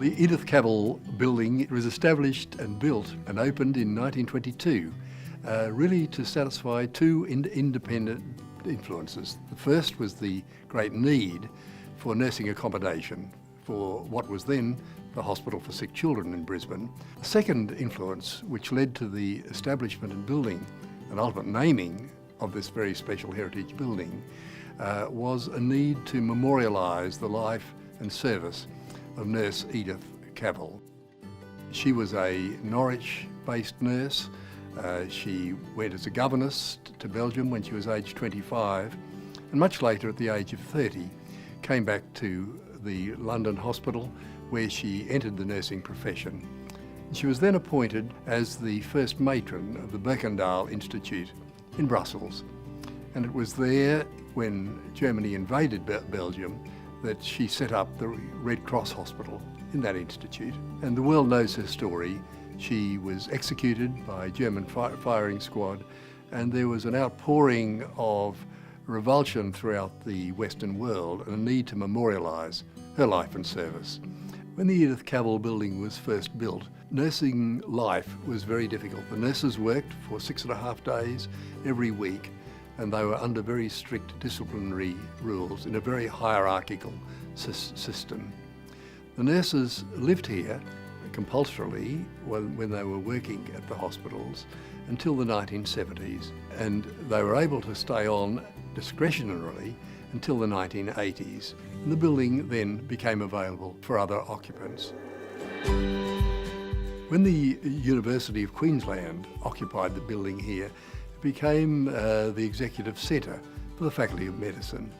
The Edith Cavell building was established and built and opened in 1922, really to satisfy two independent influences. The first was the great need for nursing accommodation for what was then the Hospital for Sick Children in Brisbane. The second influence, which led to the establishment and building and ultimate naming of this very special heritage building, was a need to memorialise the life and service of nurse Edith Cavell. She was a Norwich-based nurse. She went as a governess to Belgium when she was aged 25, and much later, at the age of 30, came back to the London hospital where she entered the nursing profession. She was then appointed as the first matron of the Berkendael Institute in Brussels. And it was there, when Germany invaded Belgium, that she set up the Red Cross Hospital in that institute. And the world knows her story. She was executed by a German firing squad, and there was an outpouring of revulsion throughout the Western world and a need to memorialise her life and service. When the Edith Cavell building was first built, nursing life was very difficult. The nurses worked for 6.5 days every week, and they were under very strict disciplinary rules in a very hierarchical system. The nurses lived here compulsorily when they were working at the hospitals until the 1970s, and they were able to stay on discretionarily until the 1980s. And the building then became available for other occupants. When the University of Queensland occupied the building here, it became the executive centre for the Faculty of Medicine.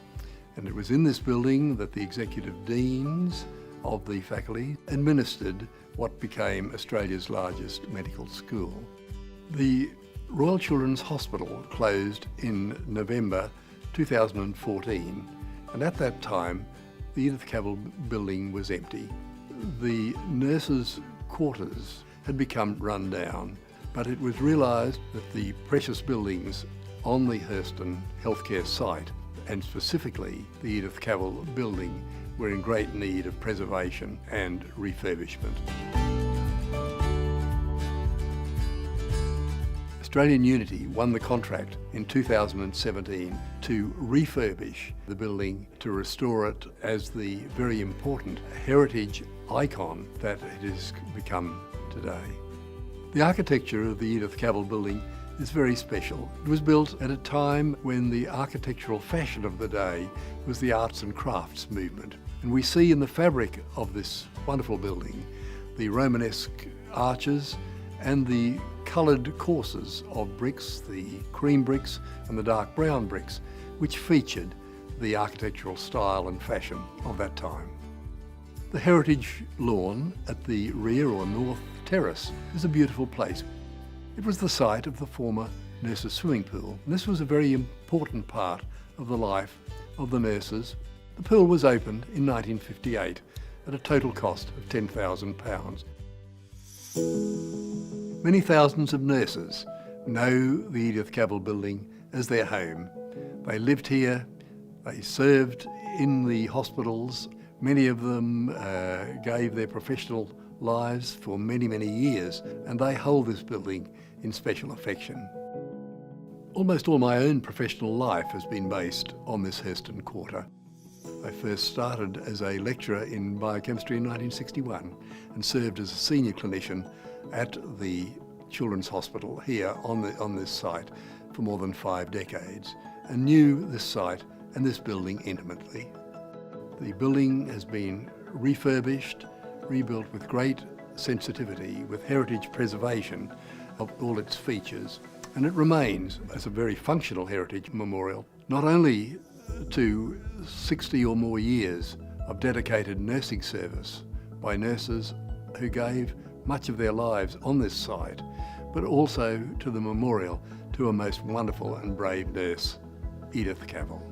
And it was in this building that the executive deans of the faculty administered what became Australia's largest medical school. The Royal Children's Hospital closed in November 2014, and at that time the Edith Cavell building was empty. The nurses' quarters had become run down, but it was realised that the precious buildings on the Hurston healthcare site, and specifically the Edith Cavell building, were in great need of preservation and refurbishment. Australian Unity won the contract in 2017 to refurbish the building, to restore it as the very important heritage icon that it has become today. The architecture of the Edith Cavell building is very special. It was built at a time when the architectural fashion of the day was the arts and crafts movement. And we see in the fabric of this wonderful building the Romanesque arches and the coloured courses of bricks, the cream bricks and the dark brown bricks, which featured the architectural style and fashion of that time. The heritage lawn at the rear or north terrace is a beautiful place. It was the site of the former nurses' swimming pool. And this was a very important part of the life of the nurses. The pool was opened in 1958 at a total cost of £10,000. Many thousands of nurses know the Edith Cavell building as their home. They lived here, they served in the hospitals. Many of them gave their professional lives for many, many years, and they hold this building in special affection. Almost all my own professional life has been based on this Hurston Quarter. I first started as a lecturer in biochemistry in 1961 and served as a senior clinician at the Children's Hospital here on this site for more than 5 decades, and knew this site and this building intimately. The building has been refurbished, rebuilt with great sensitivity, with heritage preservation of all its features, and it remains as a very functional heritage memorial, not only to 60 or more years of dedicated nursing service by nurses who gave much of their lives on this site, but also to the memorial to a most wonderful and brave nurse, Edith Cavell.